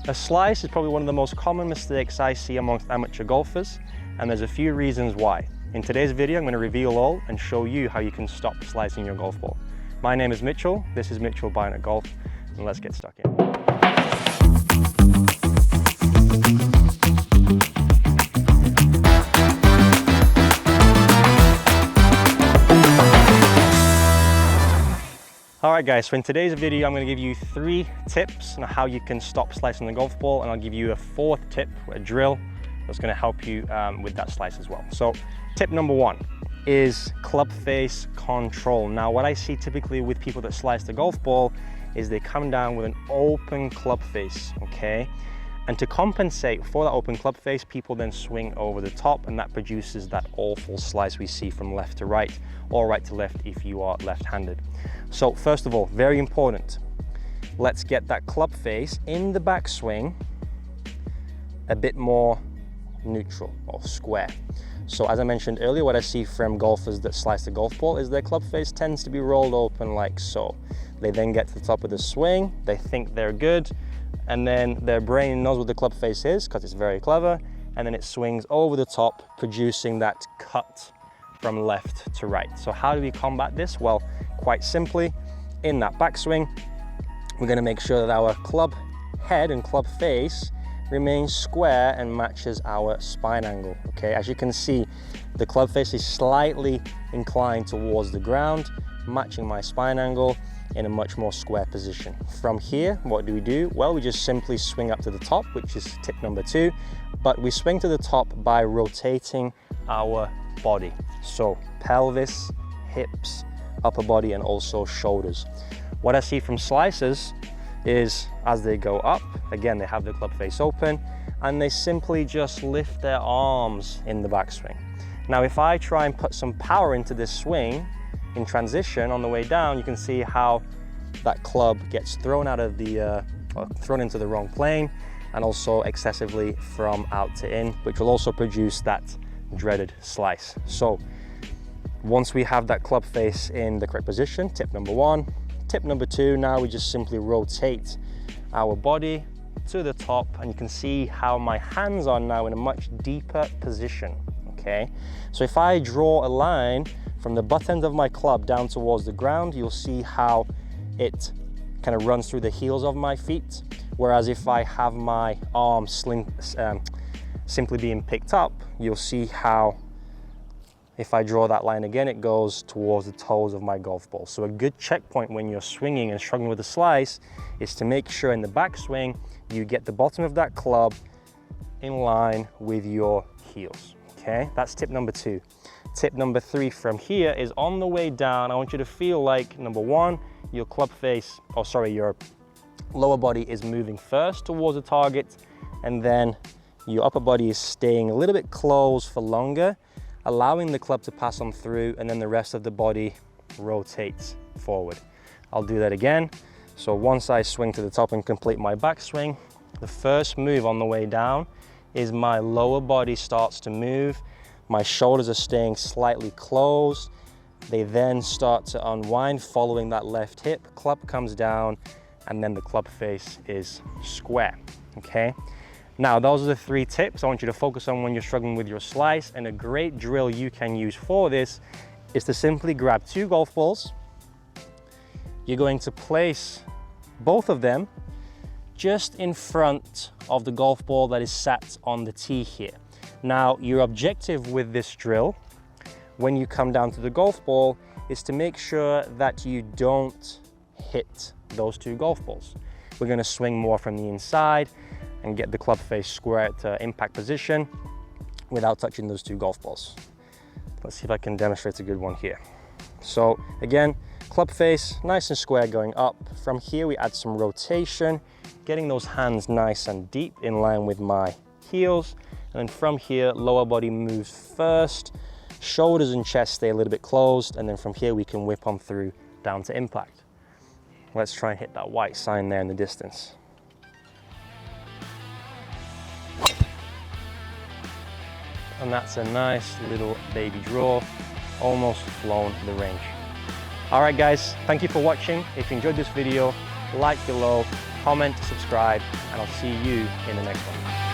A slice is probably one of the most common mistakes I see amongst amateur golfers, and there's a few reasons why. In today's video, I'm going to reveal all and show you how you can stop slicing your golf ball. My name is Mitchell, this is Mitchell Bynert Golf, and let's get stuck in. Alright guys, so in today's video I'm going to give you 3 tips on how you can stop slicing the golf ball, and I'll give you a 4th tip, a drill, that's going to help you with that slice as well. So tip number 1 is club face control. Now what I see typically with people that slice the golf ball is they come down with an open club face, okay? And to compensate for that open club face, people then swing over the top, and that produces that awful slice we see from left to right, or right to left if you are left-handed. So first of all, very important, let's get that club face in the backswing a bit more neutral or square. So as I mentioned earlier, what I see from golfers that slice the golf ball is their club face tends to be rolled open like so. They then get to the top of the swing, they think they're good, and then their brain knows what the club face is because it's very clever, and then it swings over the top, producing that cut from left to right. So how do we combat this? Well, quite simply, in that backswing, we're going to make sure that our club head and club face remains square and matches our spine angle. Okay, as you can see, the club face is slightly inclined towards the ground, matching my spine angle in a much more square position. From here, what do? Well, we just simply swing up to the top, which is tip number 2, but we swing to the top by rotating our body. So pelvis, hips, upper body, and also shoulders. What I see from slicers is as they go up, again, they have the club face open, and they simply just lift their arms in the backswing. Now, if I try and put some power into this swing, in transition on the way down, you can see how that club gets thrown out of the, thrown into the wrong plane, and also excessively from out to in, which will also produce that dreaded slice. So once we have that club face in the correct position, tip number 1. Tip number 2, now we just simply rotate our body to the top, and you can see how my hands are now in a much deeper position, okay? So if I draw a line from the butt end of my club down towards the ground, you'll see how it kind of runs through the heels of my feet. Whereas if I have my arm simply being picked up, you'll see how if I draw that line again, it goes towards the toes of my golf ball. So a good checkpoint when you're swinging and struggling with a slice is to make sure in the backswing, you get the bottom of that club in line with your heels, okay? That's tip number 2. Tip number 3 from here is on the way down, I want you to feel like, number 1, your club face, your lower body is moving first towards the target, and then your upper body is staying a little bit closed for longer, allowing the club to pass on through, and then the rest of the body rotates forward. I'll do that again. So once I swing to the top and complete my backswing, the first move on the way down is my lower body starts to move. My shoulders are staying slightly closed. They then start to unwind following that left hip. Club comes down, and then the club face is square, okay? Now, those are the 3 tips I want you to focus on when you're struggling with your slice, and a great drill you can use for this is to simply grab 2 golf balls. You're going to place both of them just in front of the golf ball that is sat on the tee here. Now, your objective with this drill, when you come down to the golf ball, is to make sure that you don't hit those 2 golf balls. We're going to swing more from the inside and get the club face square at impact position without touching those 2 golf balls. Let's see if I can demonstrate a good one here. So again, club face nice and square going up. From here we add some rotation, getting those hands nice and deep in line with my heels. And then from here, lower body moves first, shoulders and chest stay a little bit closed, and then from here we can whip on through down to impact. Let's try and hit that white sign there in the distance. And that's a nice little baby draw, almost flown the range. All right guys, thank you for watching. If you enjoyed this video, like below, comment, subscribe, and I'll see you in the next one.